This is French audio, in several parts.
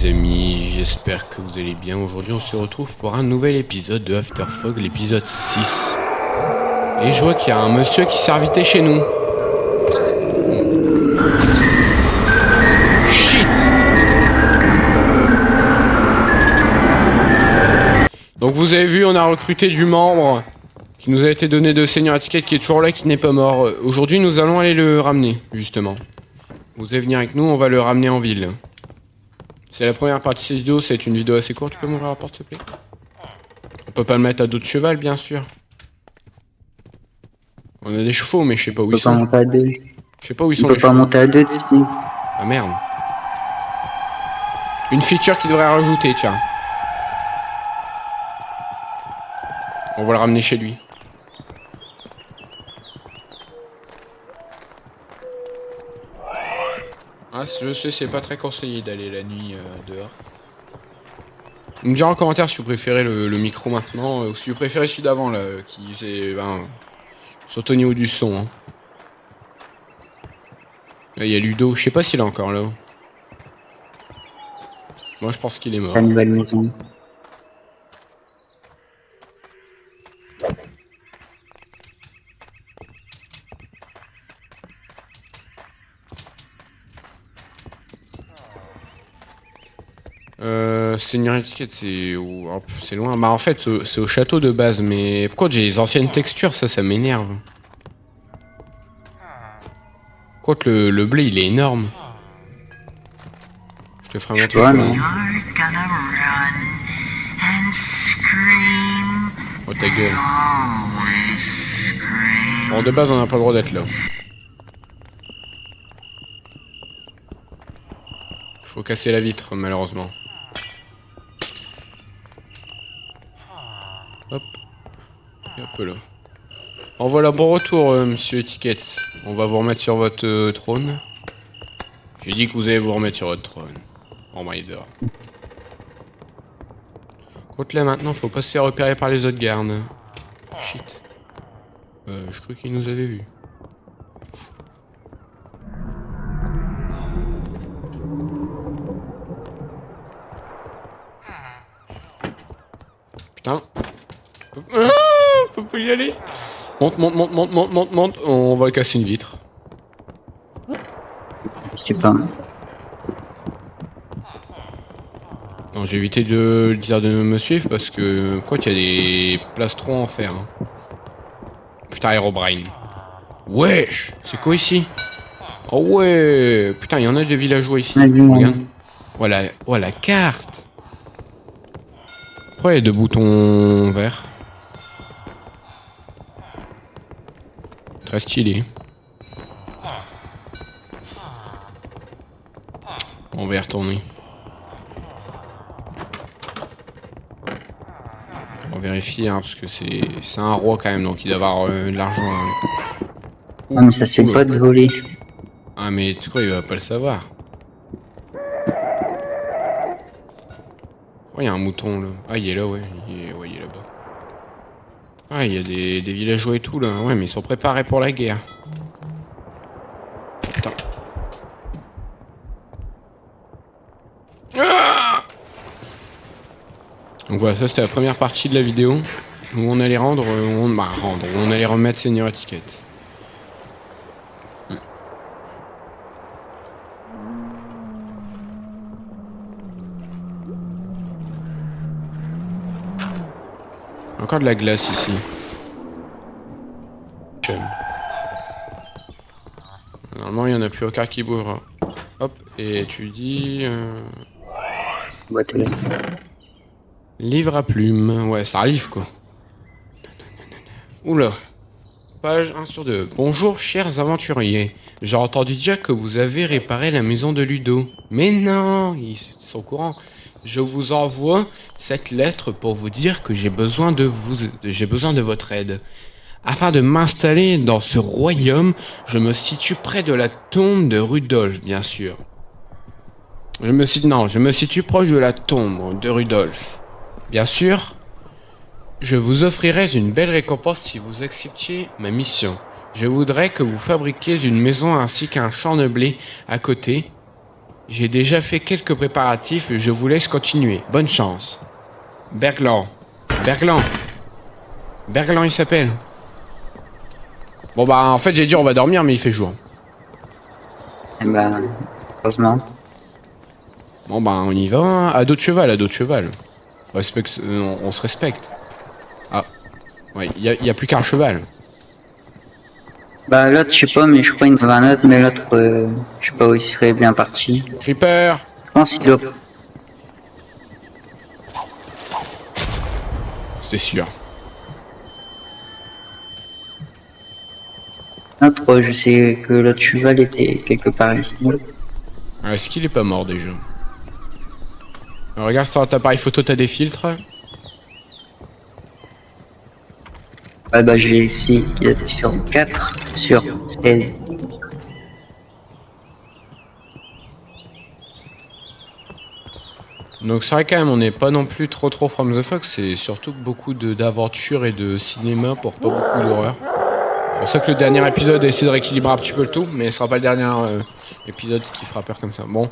amis, j'espère que vous allez bien. Aujourd'hui on se retrouve pour un nouvel épisode de Afterfog, l'épisode 6. Et je vois qu'il y a un monsieur qui s'est invité chez nous. Shit! Donc vous avez vu, on a recruté du membre qui nous a été donné de Seigneur Étiquette, qui est toujours là, qui n'est pas mort. Aujourd'hui nous allons aller le ramener, justement. Vous allez venir avec nous, on va le ramener en ville. C'est la première partie de cette vidéo, c'est une vidéo assez courte, tu peux m'ouvrir la porte s'il te plaît? On peut pas le mettre à dos de cheval bien sûr. On a des chevaux mais je sais pas où ils sont. Je sais pas où ils sont les chevaux. On peut pas monter à deux ici. Ah merde. Une feature qui devrait rajouter, tiens. On va le ramener chez lui. Ah, je sais, c'est pas très conseillé d'aller la nuit dehors. Vous me direz en commentaire si vous préférez le micro maintenant ou si vous préférez celui d'avant là, qui faisait surtout au niveau du son. Hein. Là, il y a Ludo, je sais pas s'il est encore là. Moi je pense qu'il est mort. La nouvelle maison. Seigneur Étiquette, c'est loin. Bah en fait, c'est au château de base, mais pourquoi j'ai les anciennes textures, ça m'énerve. Quoique le blé, il est énorme. Je te ferai montrer. Oh ta gueule. Bon, de base, on n'a pas le droit d'être là. Faut casser la vitre, malheureusement. Hop. Et hop là. En voilà, bon retour, monsieur Étiquette. On va vous remettre sur votre trône. J'ai dit que vous allez vous remettre sur votre trône. Oh my god. Contre là maintenant, faut pas se faire repérer par les autres gardes. Shit. Je crois qu'ils nous avaient vus. Putain. On peut y aller. Monte. On va casser une vitre. C'est pas. Non, j'ai évité de dire de me suivre parce que quoi qu'il y a des plastrons en fer. Hein. Putain, Herobrine. Wesh, c'est quoi ici? Oh ouais. Putain, il y en a des villageois ici. Regarde. Voilà, oh, la carte. Pourquoi il y a deux boutons verts? Très stylé. On va y retourner. On vérifie hein, parce que c'est un roi quand même donc il doit avoir de l'argent. Ah mais ça se fait pas de voler. Ah mais tu crois il va pas le savoir. Oh il y a un mouton là. Ah il est là ouais. Il est là-bas. Ah il y a des villageois et tout là. Ouais mais ils sont préparés pour la guerre. Putain. Ah donc voilà, ça c'était la première partie de la vidéo où on allait où on allait remettre Seigneur Étiquette. Encore de la glace ici. Normalement il n'y en a plus aucun qui bougera. Hop, et tu dis... Boîte aux lettres. Livre à plume. Ouais, ça arrive quoi. Oula. Page 1 sur 2. Bonjour chers aventuriers. J'ai entendu dire que vous avez réparé la maison de Ludo. Mais non, ils sont au courant. Je vous envoie cette lettre pour vous dire que j'ai besoin de votre aide. Afin de m'installer dans ce royaume, je me situe près de la tombe de Rudolf, bien sûr. Je me situe proche de la tombe de Rudolf. Bien sûr, je vous offrirai une belle récompense si vous acceptiez ma mission. Je voudrais que vous fabriquiez une maison ainsi qu'un champ de blé à côté. J'ai déjà fait quelques préparatifs, je vous laisse continuer. Bonne chance. Berglan. Berglan. Berglan, il s'appelle. Bon bah, en fait, j'ai dit on va dormir, mais il fait jour. Eh ben, heureusement. Bon bah, on y va. Hein. À dos de cheval, à dos de cheval. On se respecte. Ah. Ouais, y a plus qu'un cheval. Bah, l'autre, je sais pas, mais je crois qu'il y en avait un autre, mais l'autre, je sais pas où il serait bien parti. Creeper. Je pense qu'il doit. C'était sûr. L'autre, je sais que l'autre cheval était quelque part ici. Est-ce qu'il est pas mort déjà? Regarde sur ton appareil photo, t'as des filtres. Ah bah, j'ai ici qu'il est sur 4 sur 16. Donc c'est vrai quand même, on n'est pas non plus trop from the Fox, c'est surtout beaucoup d'aventures et de cinéma pour pas beaucoup d'horreur. C'est pour ça que le dernier épisode a essayé de rééquilibrer un petit peu le tout, mais ce sera pas le dernier épisode qui fera peur comme ça. Bon,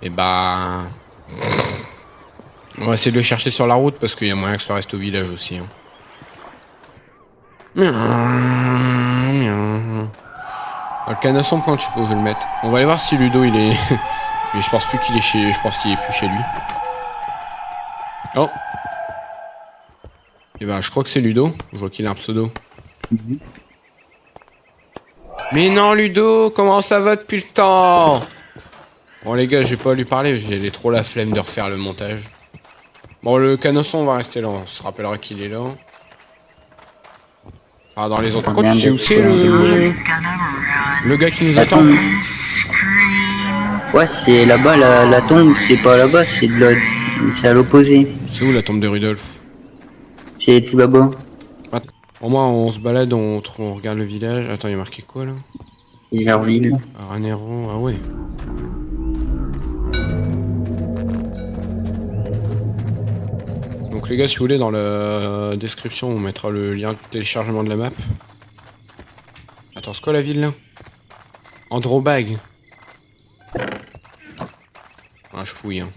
et bah... On va essayer de le chercher sur la route parce qu'il y a moyen que ça reste au village aussi. Hein. Le canasson point, je vais le mettre. On va aller voir si Ludo il est... Mais je pense plus qu'il est chez... Je pense qu'il est plus chez lui. Oh. Et ben je crois que c'est Ludo. Je vois qu'il a un pseudo. Mais non Ludo, comment ça va depuis le temps? Bon les gars, je vais pas lui parler, j'ai trop la flemme de refaire le montage. Bon le canasson on va rester là, on se rappellera qu'il est là. Ah dans les autres. Par contre tu sais où c'est le gars qui nous attend? Ouais, c'est là-bas, la tombe, c'est pas là-bas, c'est à l'opposé. C'est où la tombe de Rudolf? C'est tout là-bas. Au moins on se balade, on regarde le village. Attends, il y a marqué quoi là? Gerville. Ranero, ah ouais. Donc les gars, si vous voulez, dans la description, on mettra le lien de téléchargement de la map. Attends, c'est quoi la ville là? Androbag. Ah, je fouille. Hein.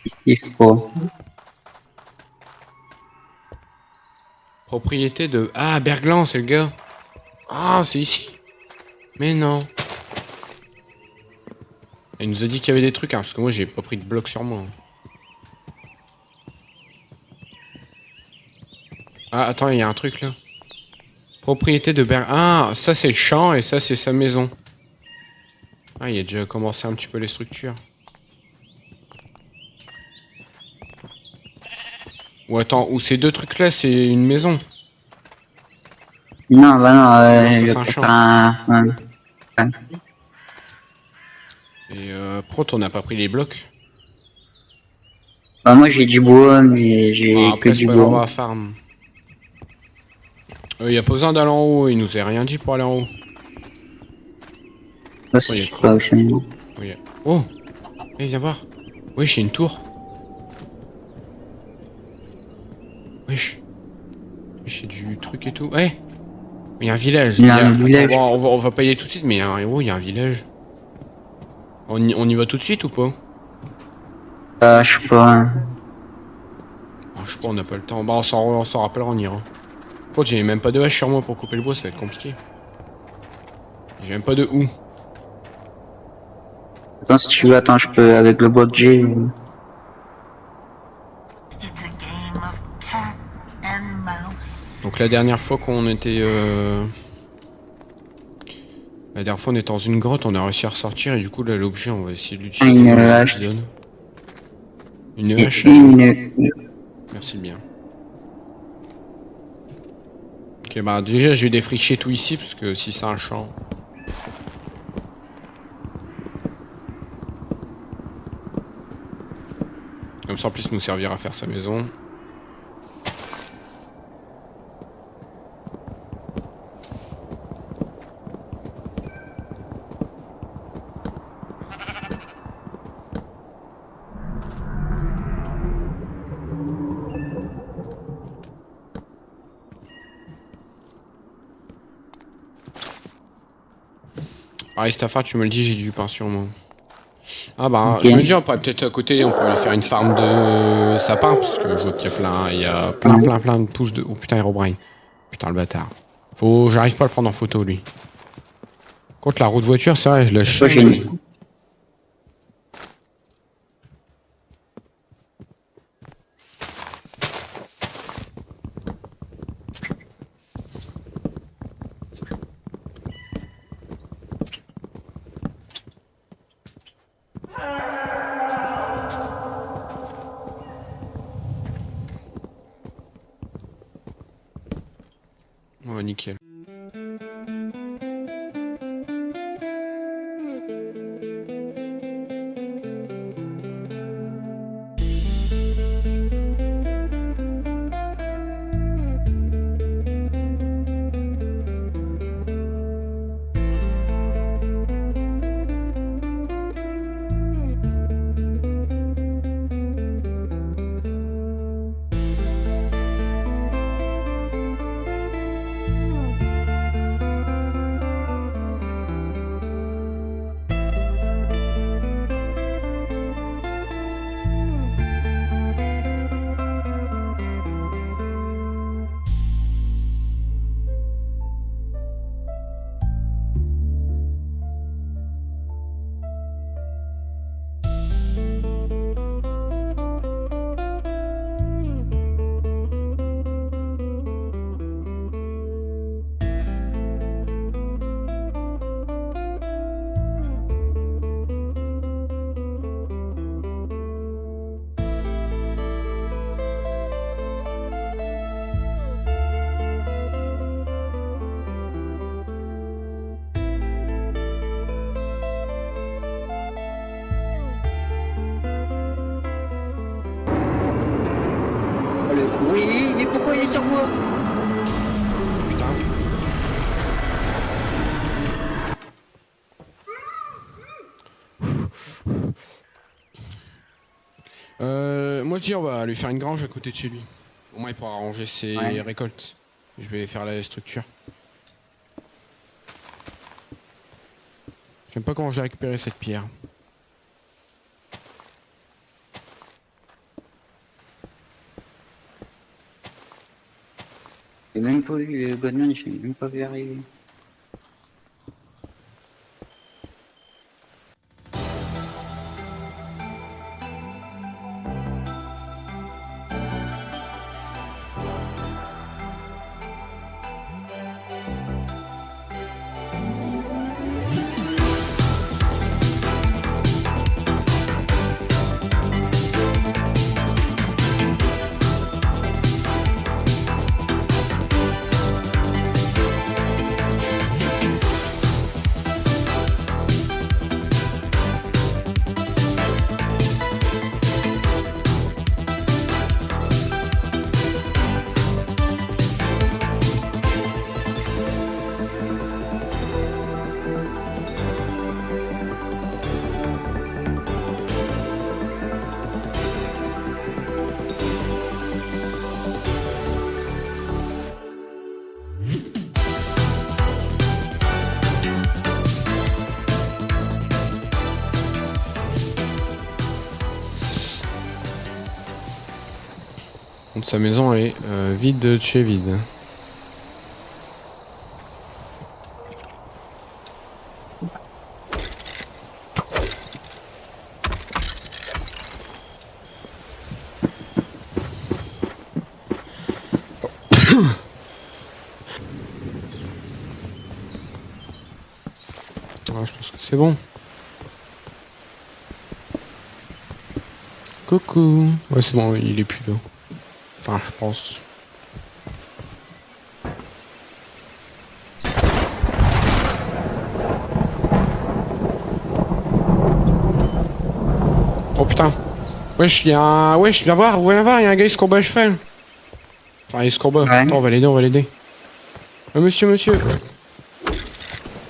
Steve Pro. Propriété de... Ah, Berglan, c'est le gars. Ah, c'est ici. Mais non. Il nous a dit qu'il y avait des trucs, hein, parce que moi j'ai pas pris de bloc sur moi. Ah, attends, il y a un truc là. Propriété de Berglan. Ah, ça c'est le champ et ça c'est sa maison. Ah, il a déjà commencé un petit peu les structures. Ou attends, ou ces deux trucs là c'est une maison? Non, bah non, Non, ça c'est un champ. Ouais. Et pourquoi on n'a pas pris les blocs? Bah moi j'ai du bois, mais j'ai que Après c'est du pas grave, on va bois. à farm. Y a pas besoin d'aller en haut, il nous a rien dit pour aller en haut. Bah, je sais pas où c'est. Oui. Oh, viens voir. Wesh, il y a une tour. Wesh. Wesh, il y a du truc et tout. Ouais. Il y a un village. Il y a un village. Attends, on va pas y aller tout de suite, mais il y a un village. On y va tout de suite ou pas? Je sais pas. Ah, je sais pas, on n'a pas le temps. Bah, on s'en rappellera, on ira. Par contre, j'ai même pas de hache sur moi pour couper le bois, ça va être compliqué. J'ai même pas de où. Attends, si tu veux, attends, je peux avec le bois que j'ai. Donc la dernière fois qu'on était... La dernière fois on était dans une grotte, on a réussi à ressortir et du coup là l'objet on va essayer de l'utiliser Une dans les hache. épisodes. Une Et hache. Merci bien. Ok bah déjà je vais défricher tout ici parce que si c'est un champ... Comme ça en plus nous servir à faire sa maison. Ah, Estafa, tu me le dis, j'ai du pain sur moi. Ah bah, Ok. je me dis, on pourrait peut-être à côté, on pourrait aller faire une farm de sapins, parce que je vois qu'il y a plein, Ouais. plein de pousses de... Oh putain, Herobrine. Putain, le bâtard. J'arrive pas à le prendre en photo, lui. Contre la route voiture, c'est vrai, je la Moi, chien, j'ai mais... une... Oh, nickel. Oui, mais pourquoi il est sur moi? Putain. Moi je dis on va lui faire une grange à côté de chez lui. Au moins il pourra ranger ses Ouais. récoltes. Je vais faire la structure. Je sais pas comment j'ai récupéré cette pierre. J'ai même pas vu le Godman, je l'ai même pas vu arriver. Donc sa maison elle est vide de chez vide. Ouais, je pense que c'est bon. Coucou. Ouais c'est bon, il est plus là. Enfin je pense. Oh putain. Wesh, il y a un... Wesh, viens voir, il y a un gars, il se courbe à cheval. Enfin, il se courbe. Ouais. Attends, on va l'aider, on va l'aider. Monsieur.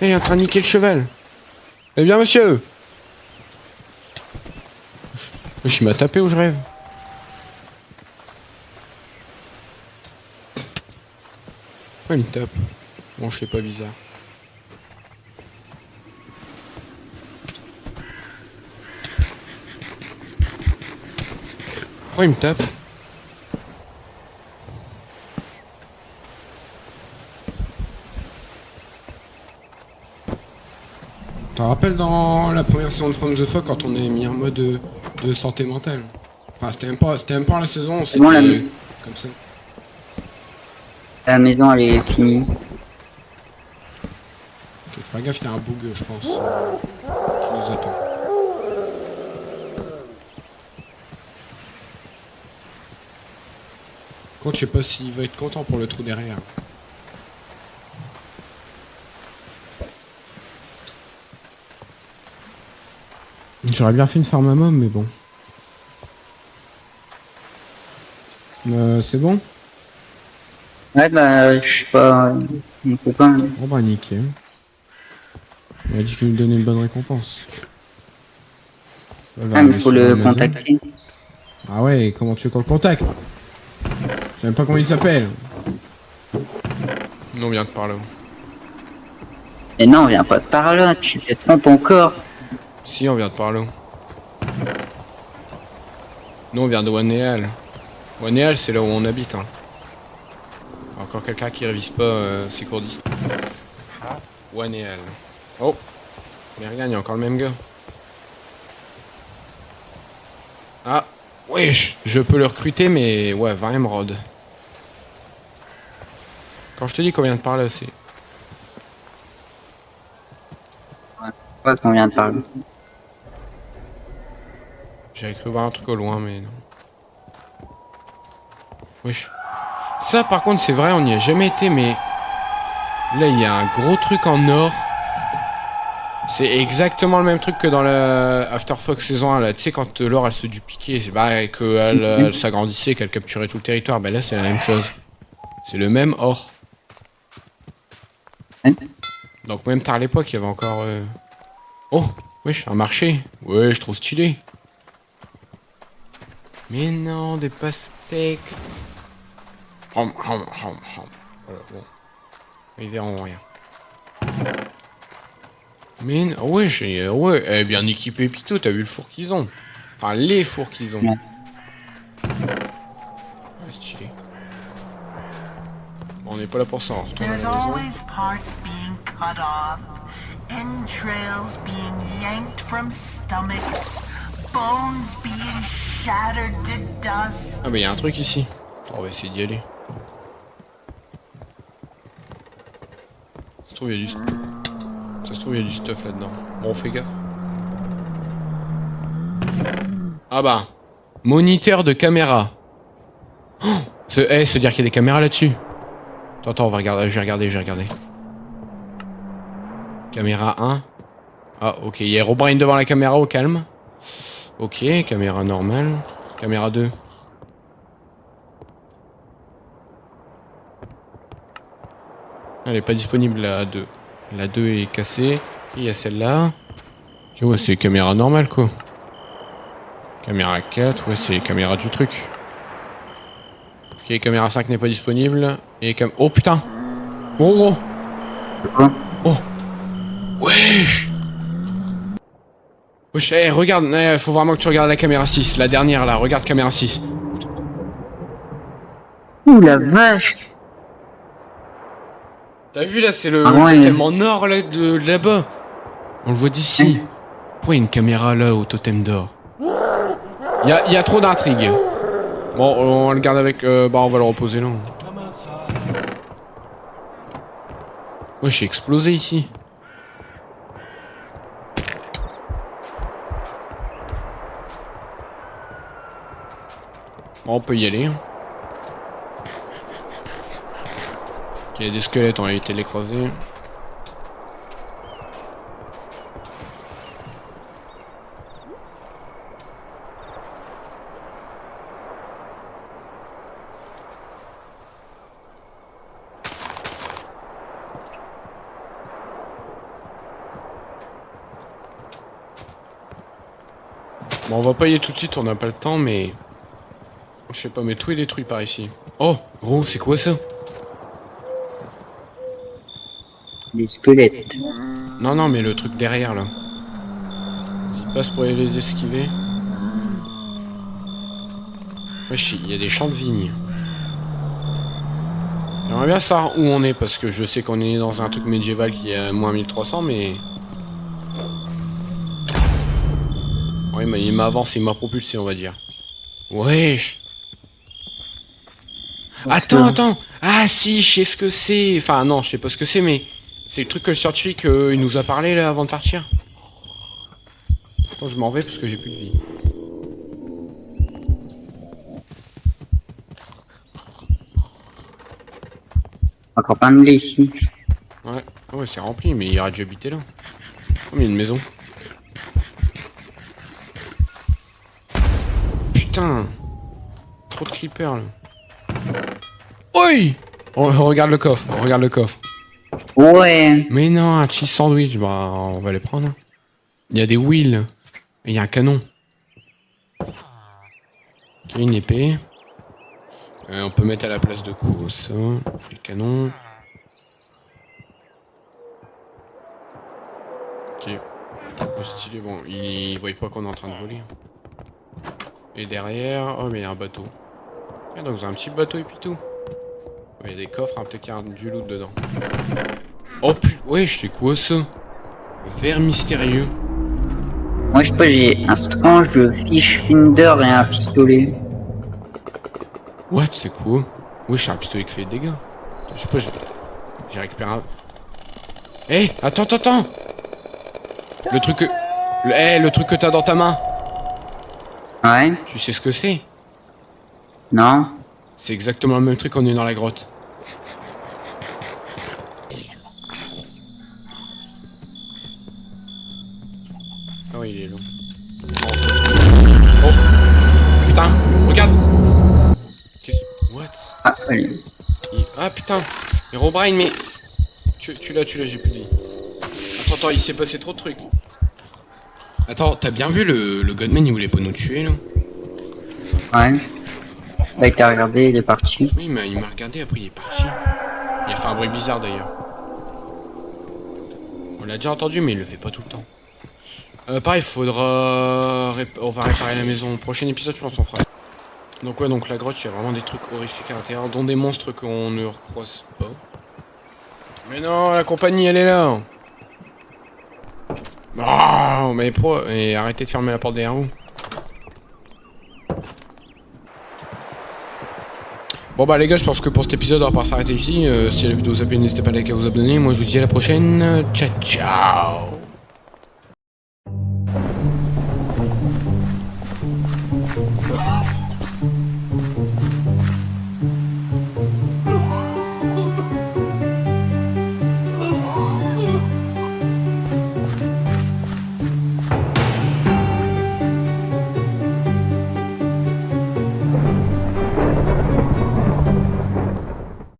Eh, il est en train de niquer le cheval. Eh bien, monsieur. Wesh, il m'a tapé ou je rêve? Pourquoi il me tape? Bon, je fais pas bizarre. Pourquoi il me tape? Tu te rappelles dans la première saison de From the Fog quand on est mis en mode de santé mentale? Enfin, c'était même pas la saison, C'est bon, c'était comme ça. la maison elle est finie. Ok, fais gaffe, il y a un bug, je pense, qui nous attend. Contre, je sais pas s'il va être content pour le trou derrière. J'aurais bien fait une farm à mom, mais bon. C'est bon? Ouais, bah, je sais pas, mon copain. Bon bah nickel. Il a dit qu'il nous donnait une bonne récompense. Ah, mais faut le contacter. Ah ouais, comment tu veux qu'on le contacte? Je sais même pas comment il s'appelle. Non, on vient de par là. Mais non, viens pas de par là, tu te trompes encore. Si, on vient de par là. Nous, on vient de Waneal. Waneal, c'est là où on habite. Hein. Encore quelqu'un qui révise pas ses cours d'histoire. Waneal. Oh! Mais regarde, il y a encore le même gars. Ah! Wesh! Je peux le recruter, mais ouais, 20 émeraudes. Quand je te dis qu'on vient de par là, c'est... Ouais, qu'on vient de parler. J'avais cru voir un truc au loin, mais non. Wesh. Ça, par contre, c'est vrai, on n'y a jamais été, mais... Là, il y a un gros truc en or. C'est exactement le même truc que dans la After Fox saison 1, là. Tu sais, quand l'or, elle se dupliquait, c'est bah, qu'elle elle s'agrandissait, qu'elle capturait tout le territoire. Bah là, c'est la même chose. C'est le même or. Donc même tard à l'époque, il y avait encore... Oh, wesh, un marché. Wesh, trop stylé. Mais non, des pastèques. Voilà, bon. Ils verront rien. Mais ouais, ouais, eh, bien équipé Pito, t'as vu le four qu'ils ont. Enfin, les fours qu'ils ont. Ouais. Ouais, stylé. Bon, on n'est pas là pour ça, on retourne à There's la maison. always parts being cut off, entrails being yanked from stomachs, bones being shattered to dust. Ah bah y'a un truc ici. On va essayer d'y aller. Ça se trouve, il y a du stuff là-dedans. Bon, on fait gaffe. Ah bah. Moniteur de caméra. Oh, c'est-à-dire qu'il y a des caméras là-dessus. Attends, on va regarder, je vais regarder. Caméra 1. Ah, ok, il y a Herobrine devant la caméra, au calme. Ok, caméra normale. Caméra 2. Elle est pas disponible, la 2. La 2 est cassée. Il y a celle-là. Ok, ouais, c'est caméra normale, quoi. Caméra 4, ouais, c'est les caméras du truc. Ok, caméra 5 n'est pas disponible. Et oh putain! Oh! Oh! Wesh! Wesh, hey, regarde, faut vraiment que tu regardes la caméra 6, la dernière là, regarde caméra 6. Ouh la vache! T'as vu là, c'est le Ah ouais. totem en or là, de là-bas. On le voit d'ici. Pourquoi il y a une caméra là au totem d'or? Il y a trop d'intrigues. Bon, on le garde avec... bah, on va le reposer là. Ouais, j'ai explosé ici. Bon, on peut y aller. Ok, il y a des squelettes, on va éviter de les croiser. Bon, on va pas y aller tout de suite, on n'a pas le temps, mais... Je sais pas, mais tout est détruit par ici. Oh, gros, c'est quoi ça? Les squelettes. Non, non, mais le truc derrière, là. Vas-y, passe pour aller les esquiver. Wesh, il y a des champs de vignes. J'aimerais bien savoir où on est, parce que je sais qu'on est dans un truc médiéval qui est à moins 1300, mais... Ouais, mais il m'a avancé, il m'a propulsé, on va dire. Wesh. Attends. Ah si, je sais ce que c'est. Enfin non, je sais pas ce que c'est, mais... C'est le truc que le scientifique, il nous a parlé, là, avant de partir. Attends, je m'en vais, parce que j'ai plus de vie. Encore plein de blé ici. Ouais, c'est rempli, mais il aurait dû habiter là. Oh, mais il y a une maison. Putain. Trop de creepers, là. Oi. Regarde le coffre, regarde le coffre. Ouais. Mais non, un cheese sandwich, bah on va les prendre. Il y a des wheels. Et il y a un canon. Ok, une épée. On peut mettre à la place de coup ça. Le canon. Ok. Le stylé, bon, ils voient pas qu'on est en train de voler. Et derrière, oh mais il y a un bateau. Ah, donc vous avez un petit bateau et puis tout. Il y a des coffres, hein, peut-être qu'il y a du loot dedans. Oh putain, ouais, c'est quoi ça? Verre mystérieux. Moi, je sais pas, j'ai un strange de fish finder et un pistolet. What, c'est quoi? Oui, j'ai un pistolet qui fait des dégâts. Je sais pas, j'ai récupéré un... Eh, attends. Le truc que... le truc que t'as dans ta main. Ouais. Tu sais ce que c'est? Non. C'est exactement le même truc qu'on est dans la grotte. Ah oui, il est long. Oh. Putain, regarde. What? Ah, allez. Ah putain, Herobrine, mais... Tu l'as, j'ai plus de vie. Attends, il s'est passé trop de trucs. Attends, t'as bien vu le Godman, il voulait pas nous tuer, là? Ouais. Là, il t'a regardé, il est parti. Oui, mais il m'a regardé, après il est parti. Il a fait un bruit bizarre, d'ailleurs. On l'a déjà entendu, mais il le fait pas tout le temps. Pareil, on va réparer la maison. Prochain épisode, je pense, on fera. Donc ouais, donc la grotte, il y a vraiment des trucs horrifiques à l'intérieur, dont des monstres qu'on ne recroise pas. Mais non, la compagnie, elle est là. Oh, mais et arrêtez de fermer la porte derrière vous. Bon bah les gars, je pense que pour cet épisode, on va pas s'arrêter ici. Si la vidéo vous a plu, n'hésitez pas à liker, à vous abonner. Moi, je vous dis à la prochaine. Ciao, ciao.